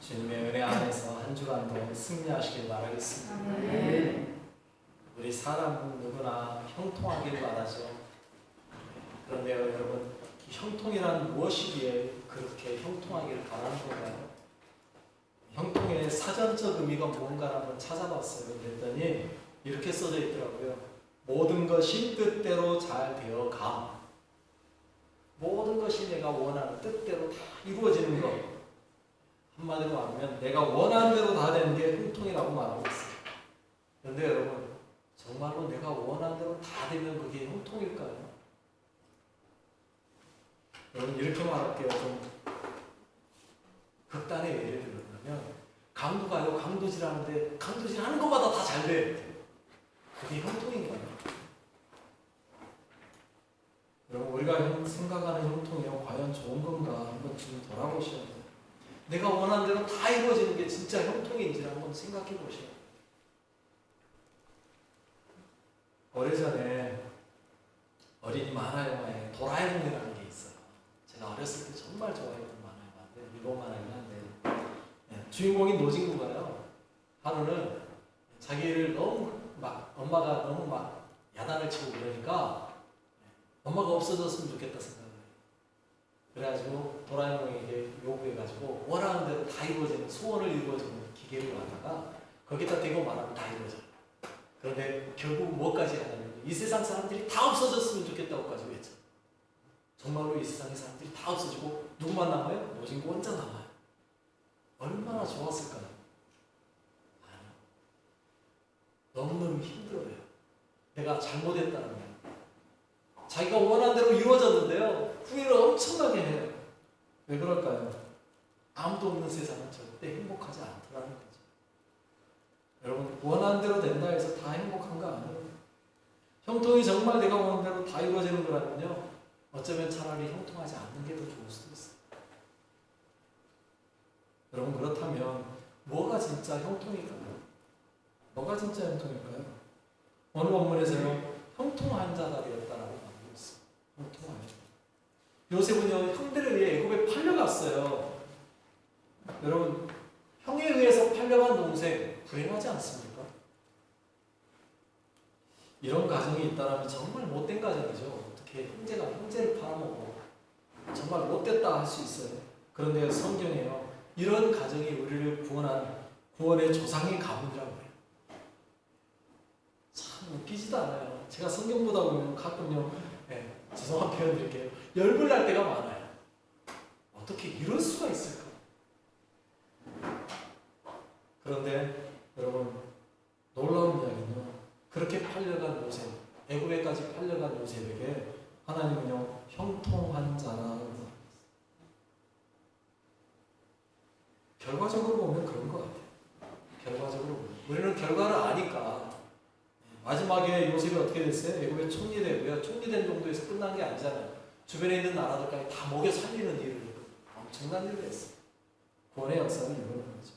주님의 은혜 안에서 한 주간도 승리하시길 바라겠습니다. 우리 사람 누구나 형통하길 바라죠. 그런데요, 여러분, 형통이란 무엇이기에 그렇게 형통하기를 바라는 건가요? 형통의 사전적 의미가 무언가를 한번 찾아봤어요. 그랬더니 이렇게 써져 있더라고요. 모든 것이 뜻대로 잘 되어감. 모든 것이 내가 원하는 뜻대로 다 이루어지는 것. 한마디로 말하면 내가 원하는 대로 다 되는 게 형통이라고 말하고 있어요. 그런데 여러분, 정말로 내가 원하는 대로 다 되면 그게 형통일까요? 여러분, 이렇게 말할게요. 좀 극단의 예를 들면 강도가요, 강도질 하는데 강도질 하는 것마다 다 잘 돼. 그게 형통인가요? 여러분, 우리가 생각하는 형통이 과연 좋은 건가 한번 좀 돌아보셔야 돼요. 내가 원하는 대로 다 이루어지는 게 진짜 형통인지를 한번 생각해 보셔야 돼요. 오래전에 어린이 만화 영화에 도라에몽이라는 게 있어요. 제가 어렸을 때 정말 좋아했던 만화 영화인데, 일본 만화긴 한데, 주인공인 노진구가요, 하루는 자기를 너무 엄마가 너무 야단을 치고 그러니까 엄마가 없어졌으면 좋겠다 생각을 해요. 그래가지고 도라에몽에게 요구해가지고 원하는 대로 다 이루어지는, 소원을 이루어지는 기계를 갖다가 거기다 대고 말하면 다 이루어져요. 그런데 결국 뭐까지 하냐면 이 세상 사람들이 다 없어졌으면 좋겠다고까지 했죠. 정말로 이 세상의 사람들이 다 없어지고 누구만 남아요? 노진구 혼자 남아요. 얼마나 좋았을까요? 너무너무 힘들어요. 내가 잘못했다는 거예요. 자기가 원하는 대로 이루어졌는데요, 후회를 엄청나게 해요. 왜 그럴까요? 아무도 없는 세상은 절대 행복하지 않더라는 거죠. 여러분, 원하는 대로 된다 해서 다 행복한 거 아니에요. 형통이 정말 내가 원하는 대로 다 이루어지는 거라면요, 어쩌면 차라리 형통하지 않는 게 더 좋을 수도 있어요. 여러분, 그렇다면 뭐가 진짜 형통일까요? 뭐가 진짜 형통일까요? 어느 본문에서요, 형통한 자가 되었다라고 말하고 있어요. 형통한 자. 요셉은요, 형들에 의해 애굽에 팔려갔어요. 여러분, 형에 의해서 팔려간 동생 불행하지 않습니까? 이런 가정이 있다면 정말 못된 가정이죠. 어떻게 형제가 형제를 팔아먹고 정말 못됐다 할 수 있어요. 그런데 성경에요, 이런 가정이 우리를 구원한 구원의 조상의 가문이라고 해요. 참 웃기지도 않아요. 제가 성경 보다 보면 가끔요, 죄송한 표현 드릴게요, 열불 날 때가 많아요. 어떻게 이럴 수가 있을까? 그런데 여러분, 놀라운 이야기는요, 그렇게 팔려간 요셉, 애굽에까지 팔려간 요셉에게 하나님은요, 형통한 자라고. 결과적으로 보면 그런 것 같아요. 결과적으로 보면. 우리는 결과를 아니까. 마지막에 요셉이 어떻게 됐어요? 애굽에 총리되고요, 총리된 정도에서 끝난 게 아니잖아요. 주변에 있는 나라들까지 다 먹여 살리는 일을, 엄청난 일을 했어요. 구원의 역사를 이루는 거죠.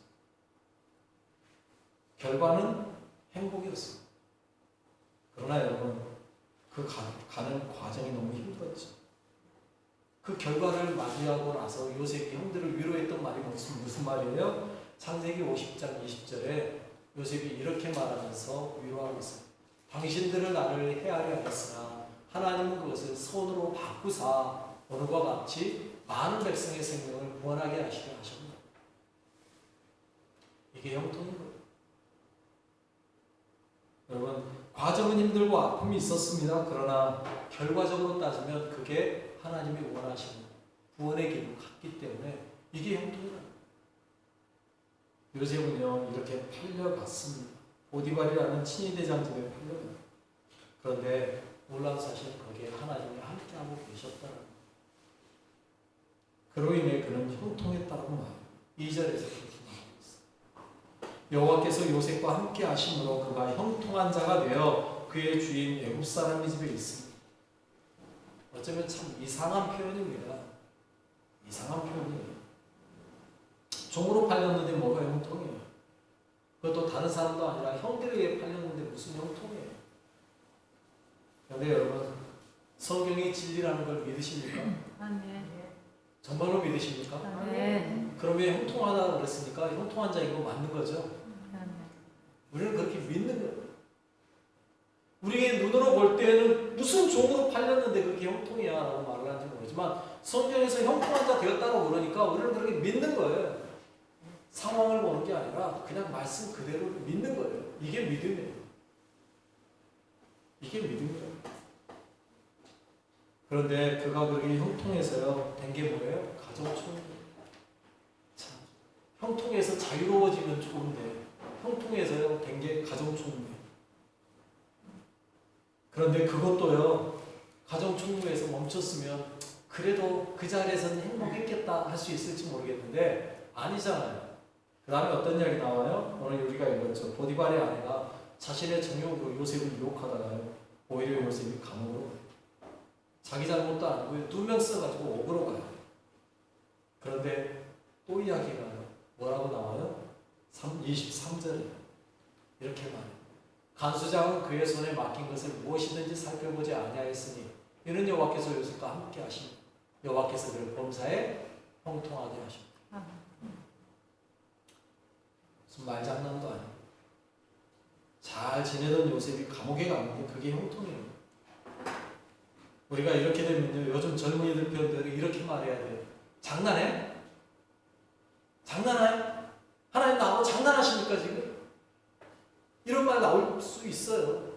결과는 행복이었어요. 그러나 여러분, 그 가는 과정이 너무 힘들었죠. 그 결과를 맞이하고 나서 요셉이 형들을 위로했던 말이 무슨 말이에요? 창세기 50장 20절에 요셉이 이렇게 말하면서 위로하고 있어요. 당신들은 나를 헤아려 하였으나 하나님은 그것을 손으로 바꾸사 오늘과 같이 많은 백성의 생명을 구원하게 하시려 하셨다. 이게 형통인 거예요. 여러분, 과정은 힘들고 아픔이 있었습니다. 그러나 결과적으로 따지면 그게 하나님이 원하시는 구원의 길을 갔기 때문에 이게 형통이다. 요셉은요, 이렇게 팔려갔습니다. 보디발이라는 친위대장 집에 팔려갔어요. 그런데 놀라운 사실은 거기에 하나님이 함께하고 계셨다는 거예요. 그로 인해 그는 형통했다고 말해요. 2절에서 그렇게 말하고 있어요. 여호와께서 요셉과 함께 하심으로 그가 형통한 자가 되어 그의 주인 애굽 사람의 집에 있습니다. 어쩌면 참 이상한 표현입니다. 이상한 표현이에요. 종으로 팔렸는데 뭐가 형통이에요? 그것도 다른 사람도 아니라 형들에게 팔렸는데 무슨 형통이에요? 그런데 여러분, 성경이 진리라는 걸 믿으십니까? 아멘. 정말로 믿으십니까? 아멘. 그럼 그러면 형통하다고 그랬으니까 형통한 자인 거 맞는 거죠. 우리는 그렇게 믿는 거예요. 우리의 눈으로 볼 때는 무슨 종으로 팔렸는데 그게 형통이야 라고 말을 하는지 모르지만 성경에서 형통한 자 되었다고 그러니까 우리는 그렇게 믿는 거예요. 상황을 보는 게 아니라 그냥 말씀 그대로 믿는 거예요. 이게 믿음이에요. 이게 믿음이에요. 그런데 그가 그렇게 형통해서요 된 게 뭐예요? 가정총회예요. 참, 형통해서 자유로워지면 좋은데 형통해서요 된 게 가정총회. 그런데 그것도요 가정총회에서 멈췄으면 그래도 그 자리에서는 행복했겠다 할 수 있을지 모르겠는데 아니잖아요. 그 다음에 어떤 이야기 나와요? 오늘 우리가 읽었죠. 보디발의 아내가 자신의 정욕으로 요셉을 유혹하다가요 오히려 요셉이 감옥으로 자기 잘못도 아니고요 2명 써가지고 옥으로 가요. 그런데 또 이야기가 뭐라고 나와요? 23절에 이렇게 말해요. 간수장은 그의 손에 맡긴 것을 무엇이든지 살펴보지 아니하였으니 이는 여호와께서 요셉과 함께 하시니 여호와께서 그를 범사에 형통하게 하십니다. 무슨 말장난도 아니고 잘 지내던 요셉이 감옥에 갔는데 그게 형통이에요. 우리가 이렇게 되면요 요즘 젊은이들 편들이 이렇게 말해야 돼요. 장난해? 장난해? 하나님 나하고 장난하십니까 지금? 이런 말 나올 수 있어요.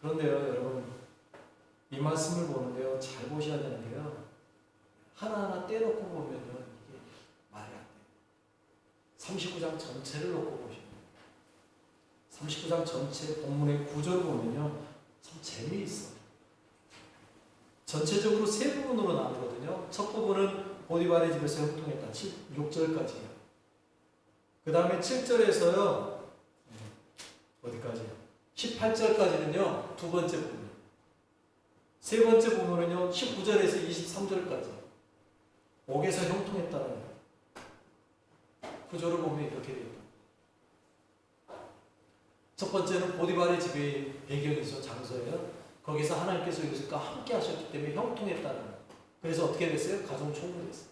그런데요 여러분 이 말씀을 보는데요 잘 보셔야 되는 게요 하나하나 떼놓고 보면요 이게 말이 안 돼요. 39장 전체를 놓고 보시면 39장 전체 본문의 구조를 보면요 참 재미있어요. 전체적으로 세 부분으로 나누거든요. 첫 부분은 보디발의 집에서 형통했다. 6절까지요. 그 다음에 7절에서요 어디까지요? 18절까지는요 두 번째 부분. 세 번째 부분은요 19절에서 23절까지 옥에서 형통했다는 거예요. 구조를 보면 이렇게 됩니다. 첫 번째는 보디발의 집의 배경이죠. 장소예요. 거기서 하나님께서 요셉과 함께 하셨기 때문에 형통했다는 거예요. 그래서 어떻게 됐어요? 가정 총무됐어요.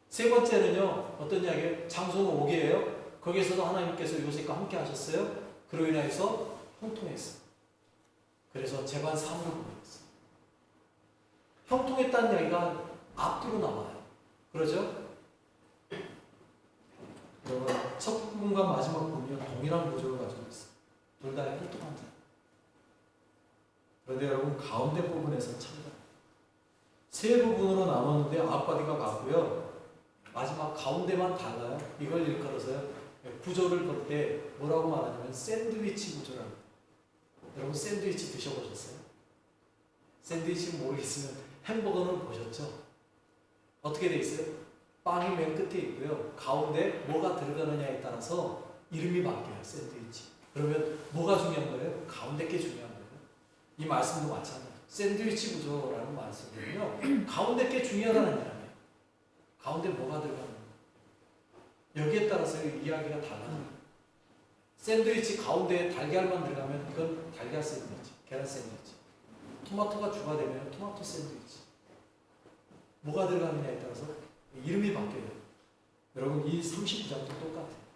세 번째는요 어떤 이야기예요? 장소는 옥이에요. 거기서도 하나님께서 요셉과 함께 하셨어요. 그로 인해서 형통했어요. 그래서 재반 3으로 보냈어요. 형통했다는 이야기가 앞뒤로 나와요. 그러죠? 여러분 첫 부분과 마지막 부분이 동일한 구조를 가지고 있어요. 둘 다 형통한 자. 그런데 여러분 가운데 부분에서 차이가 세 부분으로 나눴는데 앞바디가 같고요. 마지막 가운데만 달라요. 이걸 일컬어서요. 구조를 볼 때 뭐라고 말하냐면 샌드위치 구조라고. 여러분 샌드위치 드셔보셨어요? 샌드위치 모르겠으면 햄버거는 보셨죠? 어떻게 돼 있어요? 빵이 맨 끝에 있고요. 가운데 뭐가 들어가느냐에 따라서 이름이 바뀌어요. 샌드위치. 그러면 뭐가 중요한 거예요? 가운데 게 중요한 거예요. 이 말씀도 마찬가지예요. 샌드위치 구조라는 말씀은요. 가운데 게 중요하다는 얘기예요. 가운데 뭐가 들어가는 거예요? 여기에 따라서 이야기가 달라져요. 샌드위치 가운데에 달걀만 들어가면 이건 달걀 샌드위치, 계란 샌드위치. 토마토가 추가되면 토마토 샌드위치. 뭐가 들어가느냐에 따라서 이름이 바뀌어요. 여러분 이 39장도 똑같아요.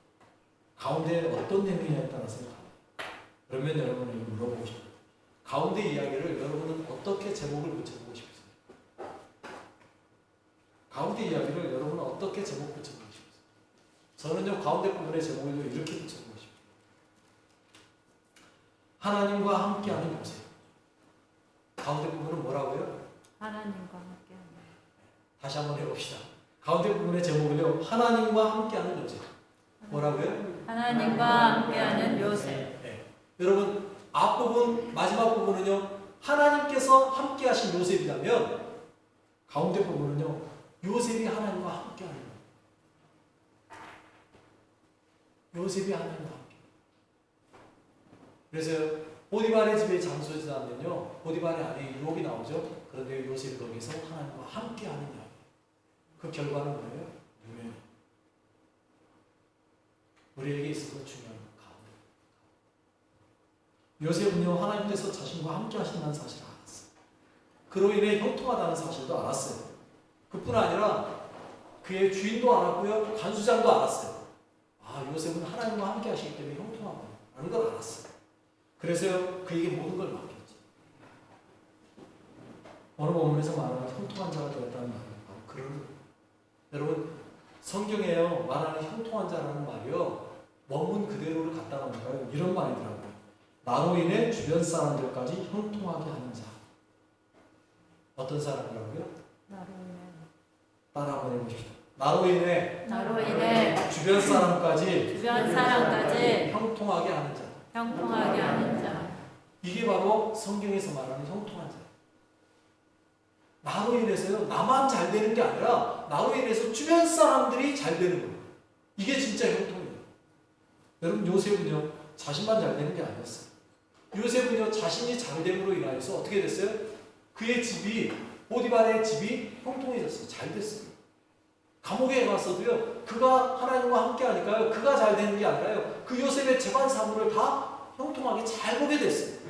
가운데 어떤 내용이냐에 따라서 달라요. 그러면 여러분은 이거 물어보고 싶어요. 가운데 이야기를 여러분은 어떻게 제목을 붙여보고 싶으세요? 가운데 이야기를 여러분은 어떻게 제목 붙여보고 싶으세요? 저는요 가운데 부분의 제목을 이렇게 붙여보고 싶어요. 하나님과 함께하는 요셉. 가운데 부분은 뭐라고요? 하나님과 함께하는. 다시 한번 해봅시다. 가운데 부분의 제목을요 하나님과 함께하는 요셉. 뭐라고요? 하나님과 함께하는 요셉. 네. 여러분 앞부분 마지막 부분은요 하나님께서 함께하신 요셉이라면 가운데 부분은요 요셉이 하나님과 함께하는 거예요. 요셉이 하나님과 함께. 그래서 보디발의 집의 장소지라면요 보디발의 안에 유혹이 나오죠. 그런데 요셉이 거기서 하나님과 함께하는 이야기. 그 결과는 뭐예요? 유명해요. 우리에게 있어서 중요한 것 가운데. 요셉은요 하나님께서 자신과 함께 하신다는 사실을 알았어요. 그로 인해 형통하다는 사실도 알았어요. 그뿐 아니라 그의 주인도 알았고요. 간수장도 알았어요. 아, 요셉은 하나님과 함께 하시기 때문에 형통하구나라는 걸 알았어요. 그래서 그에게 모든 걸 맡겼죠. 오늘 본문에서 말하는 형통한 자가 되었다는 말은 바로 그런 거예요. 여러분, 성경에요 말하는 형통한 자라는 말이요 원문 그대로를 갖다 놓으니까요 이런 말이더라고요. 나로 인해 주변 사람들까지 형통하게 하는 자. 어떤 사람이라고요? 나로 인해 따라 한번 해보십시오. 나로 인해 주변 사람까지 형통하게 하는 자. 형통하게 하는 자. 이게 바로 성경에서 말하는 형통한 자. 나로 인해서요 나만 잘 되는 게 아니라 나로 인해서 주변 사람들이 잘 되는 거예요. 이게 진짜 형통이에요. 여러분, 요셉은요 자신만 잘 되는 게 아니었어요. 요셉은요 자신이 잘 됨으로 인하여서 어떻게 됐어요? 그의 집이, 보디발의 집이 형통해졌어요. 잘 됐어요. 감옥에 갔어도요 그가 하나님과 함께 하니까요 그가 잘 되는 게 아니라요 그 요셉의 재반 사물을 다 형통하게 잘 보게 됐어요.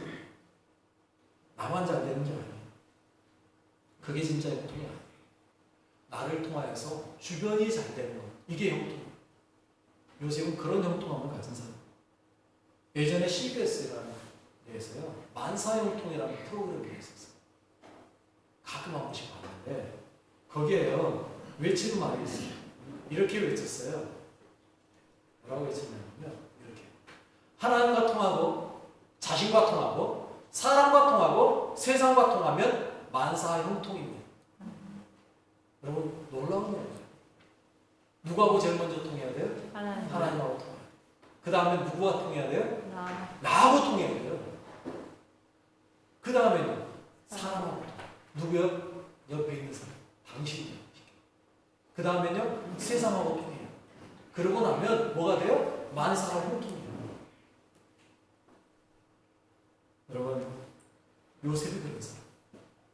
나만 잘 되는 게 아니에요. 그게 진짜 형통이 아니에요. 나를 통하여서 주변이 잘 되는 것, 이게 형통이에요. 요셉은 그런 형통함을 가진 사람. 예전에 CBS라는 데에서요 만사형통이라는 프로그램이 있었어요. 가끔 한 번씩 봤는데 거기에요 외치는 말이 있어요. 이렇게 외쳤어요. 뭐라고 외쳤냐면요 이렇게: 하나님과 통하고 자신과 통하고 사람과 통하고 세상과 통하면 만사 형통입니다. 여러분, 놀라운 거예요. 누구하고 제일 먼저 통해야 돼요? 하나님하고 통해야 돼요. 그 다음에 누구와 통해야 돼요? 나하고 통해야 돼요. 그 다음에는 사람하고 통해요. 누구요? 옆에 있는 사람. 당신이요. 그 다음에는요 세상하고 통해요. 그러고 나면 뭐가 돼요? 만사가 형통이에요. 여러분, 요셉이 그런 사람.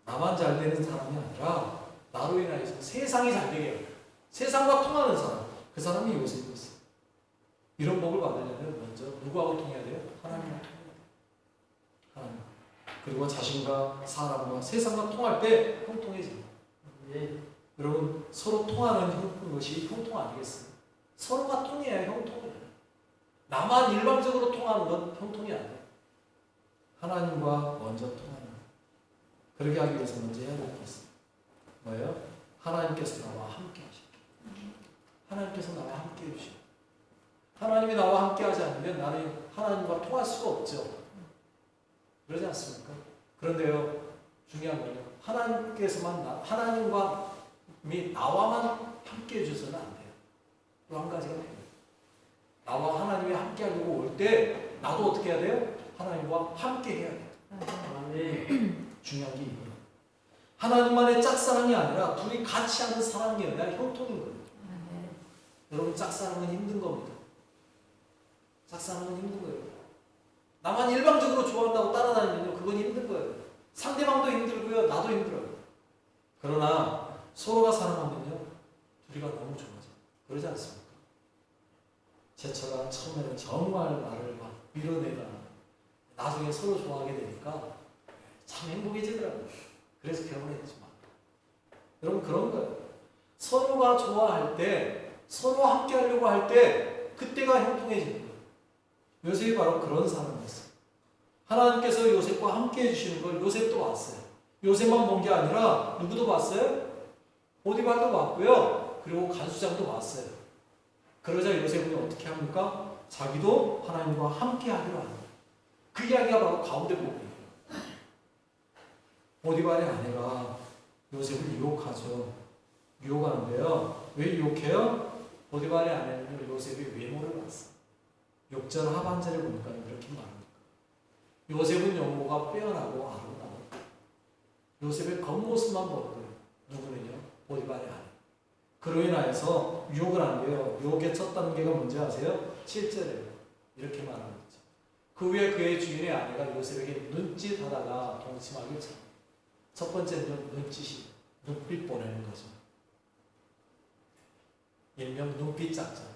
나만 잘 되는 사람이 아니라 나로 인하여서 세상이 잘 되게 해요. 세상과 통하는 사람, 그 사람이 요셉이었어요. 이런 복을 받으려면 먼저 누구하고 통해야 돼요? 하나님과 통해야 돼요. 하나님. 그리고 자신과 사람과 세상과 통할 때 형통해집니다. 예. 여러분, 서로 통하는 것이 형통 아니겠어요? 서로가 통해야 형통이에요. 나만 일방적으로 통하는 건 형통이 아니에요. 하나님과 먼저 통하는 것. 그렇게 하기 위해서 먼저 해야 될 게 있어요. 뭐예요? 하나님께서 나와 함께 하십니다. 하나님께서 나와 함께 해주십니다. 하나님이 나와 함께 하지 않으면 나는 하나님과 통할 수가 없죠. 그러지 않습니까? 그런데요, 중요한 건요, 하나님과 나와만 함께 해줘서는 안 돼요. 또 한 가지가 돼요. 나와 하나님이 함께 하려고 올 때 나도 어떻게 해야 돼요? 하나님과 함께 해야 돼요. 중요한 게 이거예요. 하나님만의 짝사랑이 아니라 둘이 같이 하는 사랑이어야 형통인 거예요. 여러분, 짝사랑은 힘든 겁니다. 짝사랑은 힘든 거예요. 나만 일방적으로 좋아한다고 따라다니면요, 그건 힘든 거예요. 상대방도 힘들고요, 나도 힘들어요. 그러나 서로가 사랑하면요, 둘이가 너무 좋아져요. 그러지 않습니까? 제처가 처음에는 정말 나를 막 밀어내다가 나중에 서로 좋아하게 되니까 참 행복해지더라고요. 그래서 결혼했지만. 여러분, 그런 거예요. 서로가 좋아할 때, 서로 함께 하려고 할 때, 그때가 형통해지는 거예요. 요셉이 바로 그런 사람이었어요. 하나님께서 요셉과 함께 해주시는 걸 요셉도 봤어요. 요셉만 본 게 아니라 누구도 봤어요? 보디발도 봤고요. 그리고 간수장도 봤어요. 그러자 요셉은 어떻게 합니까? 자기도 하나님과 함께 하기로 합니다. 그 이야기가 바로 가운데 부분이에요. 보디발의 아내가 요셉을 유혹하죠. 유혹하는데요. 왜 유혹해요? 보디발의 아내는 요셉의 외모를 봤어요. 6절 하반절을 보니까 이렇게 말합니다. 요셉은 영모가 빼어나고 아름다워. 요셉의 겉모습만 보는 거예요. 누구는요? 보디발의 아내. 그로 인하여서 유혹을 한 거예요. 유혹의 첫 단계가 뭔지 아세요? 7절에 이렇게 말하는 거죠. 그 후에 그의 주인의 아내가 요셉에게 눈짓하다가 동치마를 쳐. 첫 번째는 눈짓이 눈빛 보내는 거죠. 일명 눈빛 작전.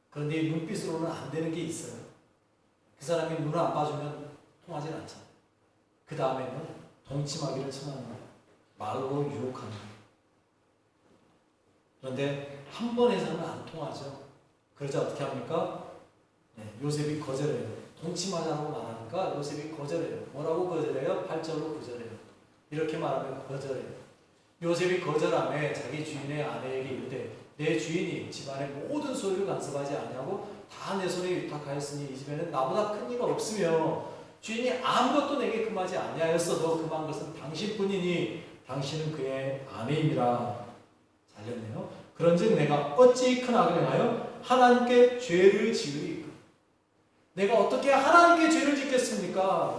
그런데 이 눈빛으로는 안 되는 게 있어요. 그 사람이 눈을 안 봐주면 통하진 않잖아요. 그 다음에는 동치마기를 청하는 거예요. 말로 유혹하는 거예요. 그런데 한 번 해서는 안 통하죠. 그러자 어떻게 합니까? 요셉이 거절해요. 동침하자고 말하니까 요셉이 거절해요. 뭐라고 거절해요? 8절로 거절해요. 이렇게 말하면 거절해요. 요셉이 거절하며 자기 주인의 아내에게 이르되 내 주인이 집안의 모든 소유를 간섭하지 아니하고 다 내 손에 위탁하였으니 이 집에는 나보다 큰 이가 없으며 주인이 아무것도 내게 금하지 아니하였어도 금한 것은 당신뿐이니 당신은 그의 아내임이라. 잘렸네요. 그런즉 내가 어찌 큰 악을 행하여 하나님께 죄를 지으리까. 내가 어떻게 하나님께 죄를 짓겠습니까?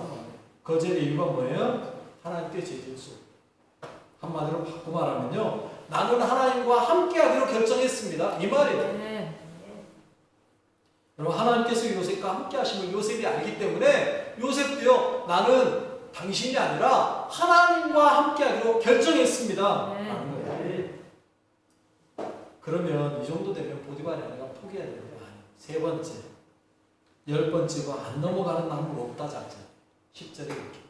거절의 이유가 뭐예요? 하나님께 죄 지을 수 없다. 한마디로 바꿔 말하면요, 나는 하나님과 함께하기로 결정했습니다, 이 말이에요. 네. 여러분, 하나님께서 요셉과 함께 하심을 요셉이 알기 때문에 요셉도요, 나는 당신이 아니라 하나님과 함께 하기로 결정했습니다. 네. 라는 거예요. 그러면 이 정도 되면 보디발이 아내가 포기해야 되는 거 아니에요. 세 번째, 10번째가 안 넘어가는 나무 없다 작전. 10절에 이렇게.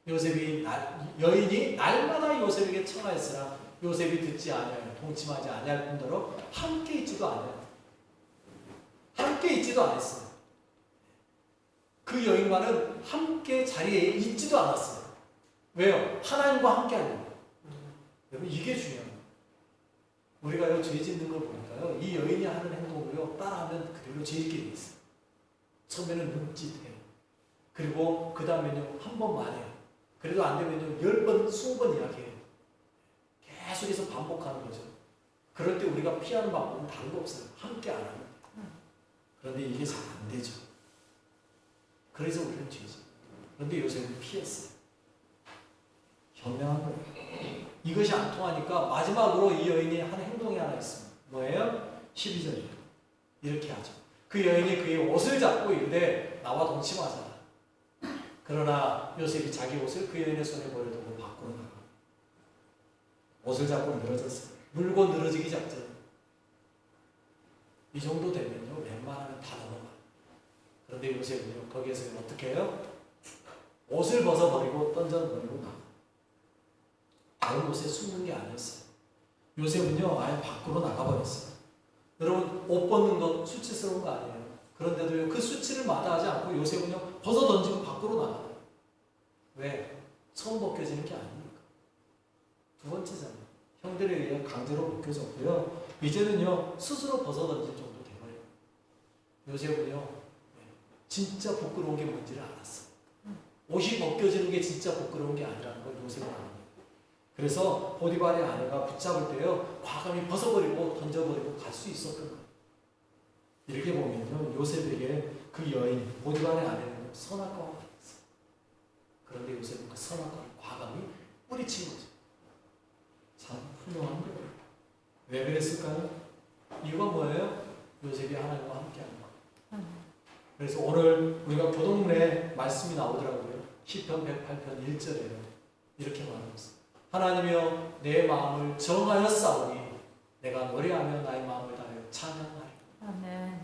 요셉이 여인이 날마다 요셉에게 청하였으나 요셉이 듣지 아니하여 동침하지 아니할 뿐더러 함께 있지도 않아요. 함께 있지도 않았어요. 그 여인과는 함께 자리에 있지도 않았어요. 왜요? 하나님과 함께 하는 거예요. 여러분, 이게 중요해요. 우리가요, 죄 짓는 걸 보니까요, 이 여인이 하는 행동을요, 따라하면 그대로 죄 짓게 돼 있어요. 처음에는 눈짓해요. 그리고 그 다음에는요, 한 번만 해요. 그래도 안 되면요, 10번, 20번 이야기해요. 계속해서 반복하는 거죠. 그럴 때 우리가 피하는 방법은 다른 거 없어요. 함께 안 하는. 그런데 이게 잘 안 되죠. 그래서 우리는 죄지. 그런데 요새는 피했어요. 현명한 거예요. 이것이 안 통하니까 마지막으로 이 여인이 한 행동이 하나 있습니다. 뭐예요? 12절이에요. 이렇게 하죠. 그 여인이 그의 옷을 잡고 이르되 나와 동침하자. 그러나 요셉이 자기 옷을 그 여인의 손에 버려두고 밖으로 나가. 옷을 잡고 늘어졌어요. 물고 늘어지기 작전. 이 정도 되면요, 웬만하면 다 넘어가요. 그런데 요셉은요, 거기에서 어떻게 해요? 옷을 벗어버리고 던져버리고 나가. 다른 옷에 숨는 게 아니었어요. 요셉은요, 아예 밖으로 나가버렸어요. 여러분, 옷 벗는 것 수치스러운 거 아니에요? 그런데도요, 그 수치를 마다하지 않고 요셉은요, 벗어 던지고 밖으로 나가요. 왜? 처음 벗겨지는 게 아닙니까? 두 번째잖아요. 형들에 의해 강제로 벗겨졌고요. 이제는요, 스스로 벗어 던질 정도 되어요. 요셉은요, 진짜 부끄러운 게 뭔지를 알았어요. 옷이 벗겨지는 게 진짜 부끄러운 게 아니라는 걸 요셉은 알아요. 그래서 보디발의 아내가 붙잡을 때요, 과감히 벗어버리고 던져버리고 갈 수 있었던 거예요. 이렇게 보면요, 요셉에게 그 여인, 보디발의 아내는 선악과가 있어요. 그런데 요셉은 그 선악과를 과감히 뿌리친 거죠. 참 훌륭한 거예요. 왜 그랬을까요? 이유가 뭐예요? 요셉이 하나님과 함께 하는 거예요. 그래서 오늘 우리가 교동문에 말씀이 나오더라고요. 시편 108편 1절에요. 이렇게 말하고 있어요. 하나님이여 내 마음을 정하였사오니 내가 노래하며 나의 마음을 다하여 찬양하리라. 아멘.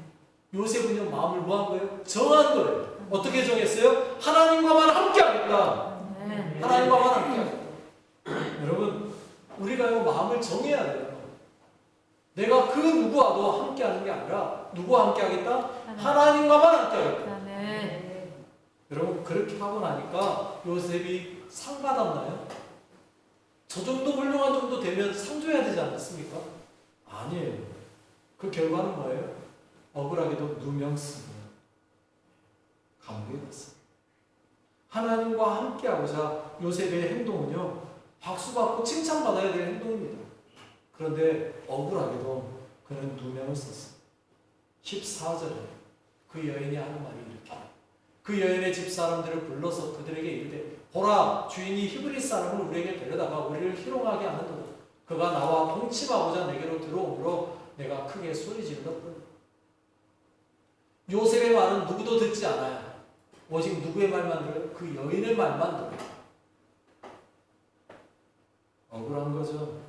요셉은요, 마음을 뭐 한 거예요? 정한 거예요. 어떻게 정했어요? 하나님과만 함께 하겠다. 아멘. 하나님과만 함께 하겠다. 여러분, 우리가요, 마음을 정해야 돼요. 내가 그 누구와도 함께 하는 게 아니라 누구와 함께 하겠다? 하나님과만 함께 하겠다. 아멘. 여러분, 그렇게 하고 나니까 요셉이 상 받았나요? 저 정도 훌륭한 정도 되면 상 줘야 되지 않았습니까? 아니에요. 그 결과는 뭐예요? 억울하게도 누명쓰고 감옥에 갔어요. 하나님과 함께하고자 요셉의 행동은요, 박수받고 칭찬받아야 될 행동입니다. 그런데 억울하게도 그는 누명을 썼어요. 14절에 그 여인이 하는 말이 이렇게, 그 여인의 집사람들을 불러서 그들에게 이르되 보라, 주인이 히브리 사람을 우리에게 데려다가 우리를 희롱하게 하는도다. 그가 나와 동침하고자 내게로 들어오므로 내가 크게 소리 질렀더니. 요셉의 말은 누구도 듣지 않아요. 오직 누구의 말만 들어요? 그 여인의 말만 들어요. 억울한 거죠.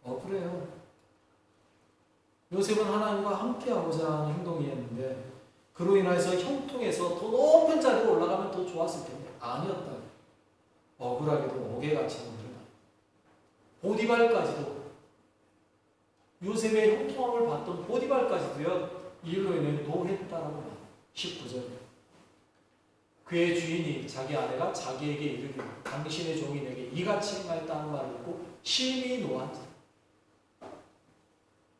억울해요. 요셉은 하나님과 함께하고자 하는 행동이었는데 그로 인해서 형통에서 더 높은 자리로 올라가면 더 좋았을 텐데 아니었다. 억울하게도 옥에 갇히는 일은 보디발까지도 요셉의 형통함을 봤던 보디발까지도요 이 일로 인해 노했다라고 말합니다. 19절 그의 주인이 자기 아내가 자기에게 이르기를 당신의 종이 내게 이같이 행하였다는 말을 듣고 심히 노한지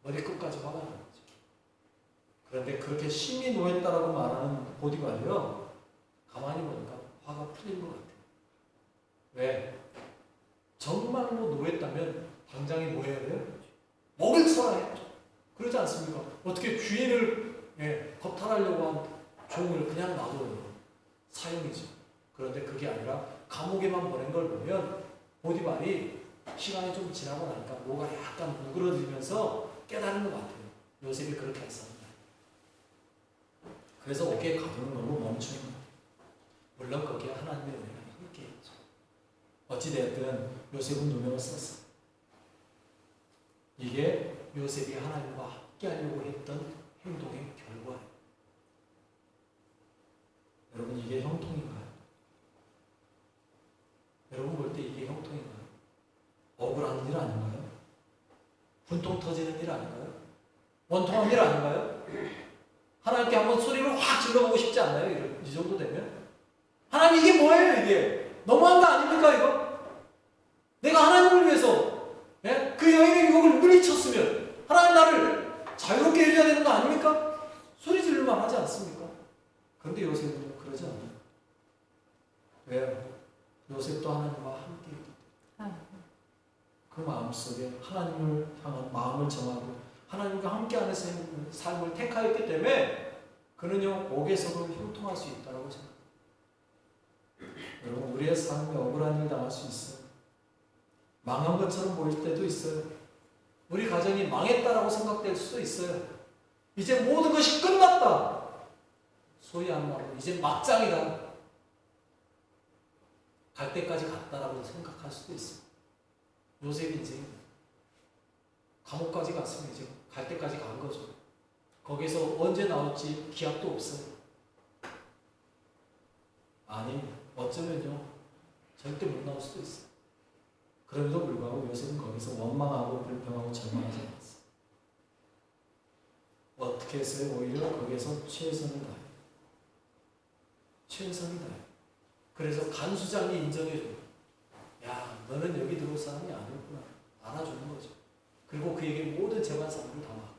머리끝까지 화가 나는 거죠. 그런데 그렇게 심히 노했다라고 말하는 보디발이요 가만히 보니까 화가 풀린 것 같아요. 왜? 정말로 노했다면 당장에 뭐 해야 돼요? 먹을 써라 했죠. 그러지 않습니까? 어떻게 주인을 겁탈하려고 한 종을 그냥 놔둬요. 사형이죠. 그런데 그게 아니라 감옥에만 보낸 걸 보면 보디발이 시간이 좀 지나고 나니까 뭐가 약간 누그러지면서 깨달은 것 같아요. 요셉이 그렇게 했었는데. 그래서 어깨에 가두는 걸로 멈추는 거예요. 물론 거기에 하나님의 은혜가 함께 있죠. 어찌되었든 요셉은 누명을 썼어요. 이게 요셉이 하나님과 함께 하려고 했던 행동의 결과예요. 여러분 이게 형통인가요? 여러분 볼 때 이게 형통인가요? 억울한 일 아닌가요? 분통 터지는 일 아닌가요? 원통한 일 아닌가요? 하나님께 한번 소리를 확 질러보고 싶지 않나요? 이 정도 되면? 하나님 이게 뭐예요 이게? 너무한 거 아닙니까 이거? 내가 하나님을 위해서 그 여인의 유혹을 물리쳤으면 하나님 나를 자유롭게 해줘야 되는 거 아닙니까? 소리 지르만 하지 않습니까? 그런데 요셉은 그러지 않아요. 왜요? 요셉도 하나님과 함께 있기 때문에 그 마음속에 하나님을 향한 마음을 정하고 하나님과 함께하는 삶을 택하였기 때문에 그는요 옥에서도 형통할 수 있다고 생각합니다. 여러분 우리의 삶에 억울한 일 당할 수 있어요. 망한 것처럼 보일 때도 있어요. 우리 가정이 망했다라고 생각될 수도 있어요. 이제 모든 것이 끝났다. 소위 하는 말로 이제 막장이다. 갈 때까지 갔다라고 생각할 수도 있어요. 요셉이 이제 감옥까지 갔으면 이제 갈 때까지 간 거죠. 거기서 언제 나올지 기약도 없어요. 아니 어쩌면요 절대 못 나올 수도 있어요. 그럼에도 불구하고 요셉은 거기서 원망하고 불평하고 절망하지 않았어요. 어떻게 했어요? 오히려 거기에서 최선을 다해요. 최선을 다해요. 그래서 간수장이 인정해줘요. 야 너는 여기 들어올 사람이 아니었구나. 알아주는 거죠. 그리고 그에게 모든 재반사물을 다 맡겨요.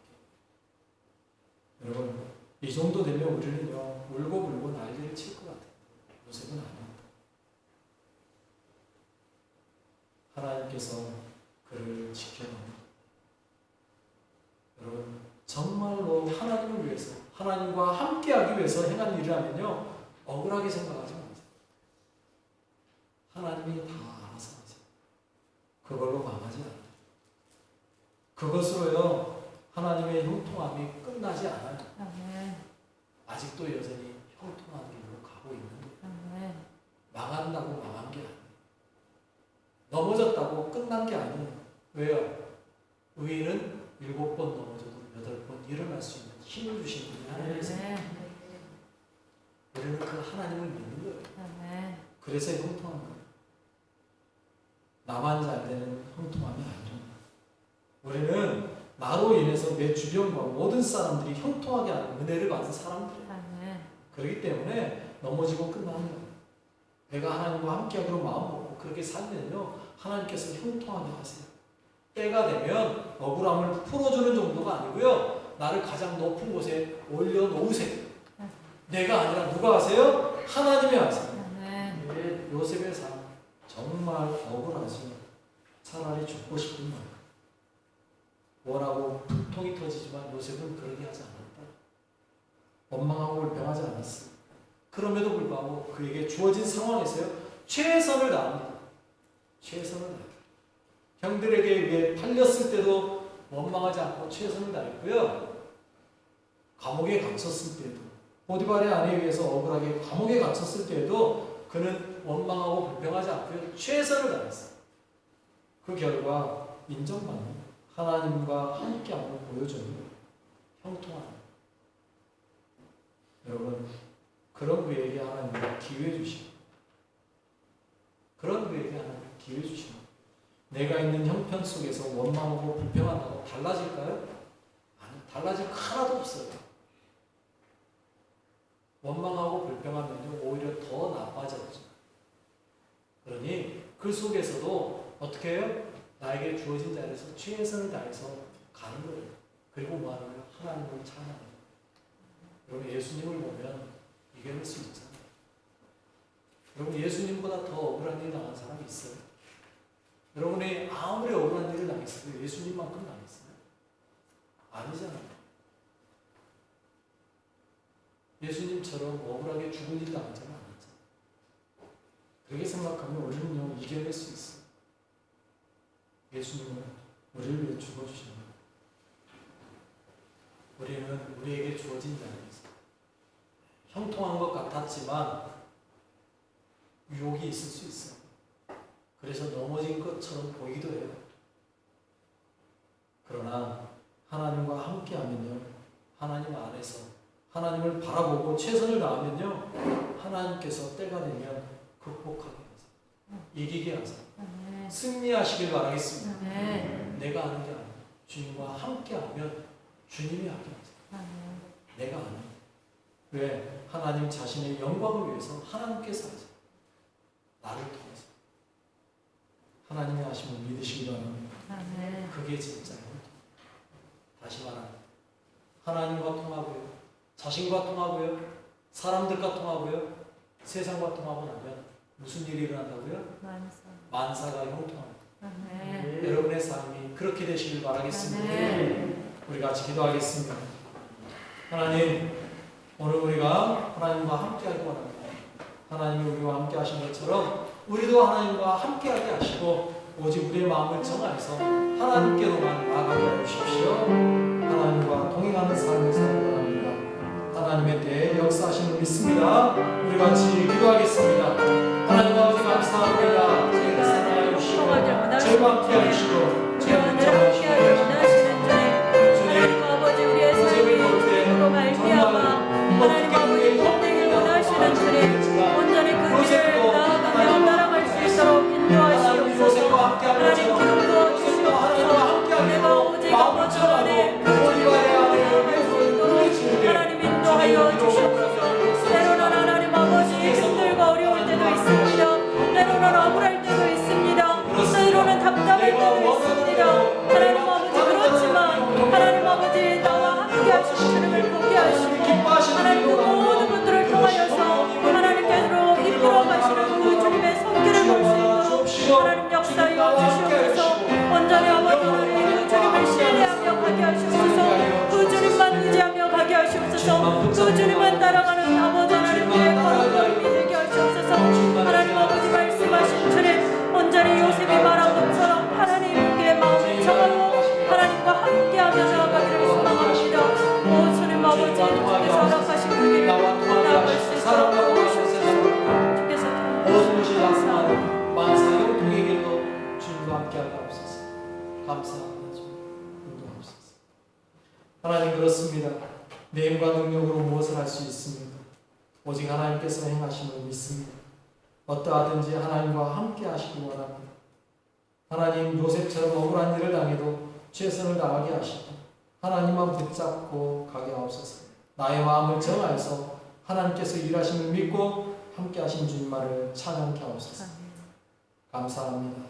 여러분 이 정도 되면 우리는요 울고 불고 난리를 칠 것 같아요. 요셉은 아닙니다. 하나님께서 그를 지켜납니다. 여러분 정말로 하나님을 위해서 하나님과 함께하기 위해서 행한 일이라면요 억울하게 생각하지 마세요. 하나님이 다 알아서 하세요. 그걸로 망하지 않아요. 그것으로요 하나님의 형통함이 끝나지 않아요. 아직도 여전히 형통한 길로 가고 있는 거예요. 망한다고 망한 게 아니에요. 넘어졌다고 끝난 게 아니에요. 왜요? 의인은 7번 넘어져도 8번 일어날 수 있는 힘을 주신 분이 하나님이세요. 우리는 그 하나님을 믿는 거예요. 그래서 형통한 거예요. 나만 잘 되는 형통함이 아니에요. 우리는 나로 인해서 내 주변과 모든 사람들이 형통하게 하는 은혜를 받은 사람들이에요. 그렇기 때문에 넘어지고 끝나는 거예요. 내가 하나님과 함께하기로 마음먹고 그렇게 살면요 하나님께서 형통하게 하세요. 때가 되면 억울함을 풀어주는 정도가 아니고요 나를 가장 높은 곳에 올려놓으세요. 내가 아니라 누가 하세요? 하나님이 하세요. 요셉의 삶 정말 억울하지. 차라리 죽고 싶은 거예요. 원하고 통이 터지지만 요셉은 그러게 하지 않았다. 원망하고 불평하지 않았어요. 그럼에도 불구하고 그에게 주어진 상황에서요 최선을 다합니다. 최선을 다해요. 형들에게 의해 팔렸을 때도 원망하지 않고 최선을 다했고요. 감옥에 갇혔을 때도 보디발의 아내에 의해서 억울하게 감옥에 갇혔을 때에도 그는 원망하고 불평하지 않고요 최선을 다했어요. 그 결과 인정받는 하나님과 함께함을 보여주는 형통함. 여러분 그런 그에게 하나님이 기회 주시고 그런 그에게 하나님 기회 주시고 내가 있는 형편 속에서 원망하고 불평한다고 달라질까요? 아니, 달라질 거 하나도 없어요. 원망하고 불평하면 오히려 더 나빠져요. 그러니 그 속에서도 어떻게 해요? 나에게 주어진 자리에서 최선을 다해서 가는 거예요. 그리고 뭐 하는 거예요? 하나님을 찬양하는 거예요. 여러분 예수님을 보면 이겨낼 수 있잖아요. 여러분 예수님보다 더 억울한 일 당한 사람이 있어요? 여러분이 아무리 억울한 일을 당했어도 예수님만큼 당했어요? 아니잖아요. 예수님처럼 억울하게 죽은 일 당한 자는 아니죠. 그렇게 생각하면 우리는요 이겨낼 수 있어요. 예수님은 우리를 위해 죽어주신 거예요. 우리는 우리에게 주어진 자리에서 형통한 것 같았지만 유혹이 있을 수 있어요. 그래서 넘어진 것처럼 보이기도 해요. 그러나 하나님과 함께하면요, 하나님 안에서 하나님을 바라보고 최선을 다하면요, 하나님께서 때가 되면 극복하게 하세요. 이기게 하세요. 승리하시길 바라겠습니다. 내가 하는 게 아니라 주님과 함께하면 주님이 하게 하세요. 내가 하는. 왜? 하나님 자신의 영광을 위해서 하나님께서 하세요. 나를 통해서. 하나님의 하심을 믿으시기 바랍니다. 그게 진짜예요. 다시 말하면 하나님과 통하고요, 자신과 통하고요, 사람들과 통하고요, 세상과 통하고 나면 무슨 일이 일어난다고요? 만사가 형통합니다. 여러분의 삶이 그렇게 되시길 바라겠습니다. 우리 같이 기도하겠습니다. 하나님, 오늘 우리가 하나님과 함께하기 바랍니다. 하나님이 우리와 함께 하신 것처럼 우리도 하나님과 함께하게 하시고 오직 우리의 마음을 정하여서 하나님께로만 나아가게 하십시오. 하나님과 동행하는 삶을 살기 바랍니다. 하나님의 때에 역사하심을 믿습니다. 우리 같이 기도하겠습니다. 하나님 아버지 감사합니다. 저희를 사랑하여 주시고 저희와 함께 하시고 저희를 인정하시고 하나님 아버지 우리의 삶으로 말미암아 하나님 아버지 복되길 원하시는 주님 온전히 그 길을 나아가며 따라갈 수 있도록 인도하시옵소서. 하나님 기름 부어주시옵소서. 내가 오직 아버지 안에 그 주님을 나아갈 수 있도록 하나님 인도하여 주시옵소서. 때로는 하나님 아버지 힘들고 어려울 때도 있습니다. 때로는 억울할 때도 있습니다. 때로는 답답할 때도 있습니다. 하나님 아버지 그렇지만 하나님 아버지 나와 함께 하신 주님을 보게 하시고 하나님 그 모든 것들을 통하여서 하나님께로 이끌어 가시는 그 주님의 손길을 볼 수 있도록 하나님 역사하여 주시옵소서. 온전히 아버지 하나님 그 주님을 신뢰하며 가게 하시옵소서. 그 주님만 의지하며 가게 하시옵소서. 그 주님만 따라가는 아버지 하나님의 걸음걸음이 되게 하시옵소서. 하나님 아버지 말씀하신 주님 온전히 요셉이 말한 것처럼 하나님께 마음을 정하고 하나님과 함께하며 나아가기를 소망합니다. 오 주님 아버지 주께서 허락하신 그 길을 나아갈 수 있도록 도우시옵소서. 주께서 모든 것이 약속하는 만사 형통의 길로 주님과 함께하게 하옵소서. 감사합니다. 주님 인도하옵소서. 하나님 그렇습니다. 내 힘과 능력으로 무엇을 할 수 있습니까? 오직 하나님께서 행하심을 믿습니다. 어떠하든지 하나님과 함께 하시기 원합니다. 하나님 요셉처럼 억울한 일을 당해도 최선을 다하게 하시고 하나님만 붙잡고 가게 하옵소서. 나의 마음을 정하여서 하나님께서 일하심을 믿고 함께 하신 주님만을 찬양케 하옵소서. 감사합니다.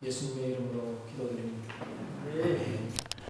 예수님의 이름으로 기도드립니다. 아멘.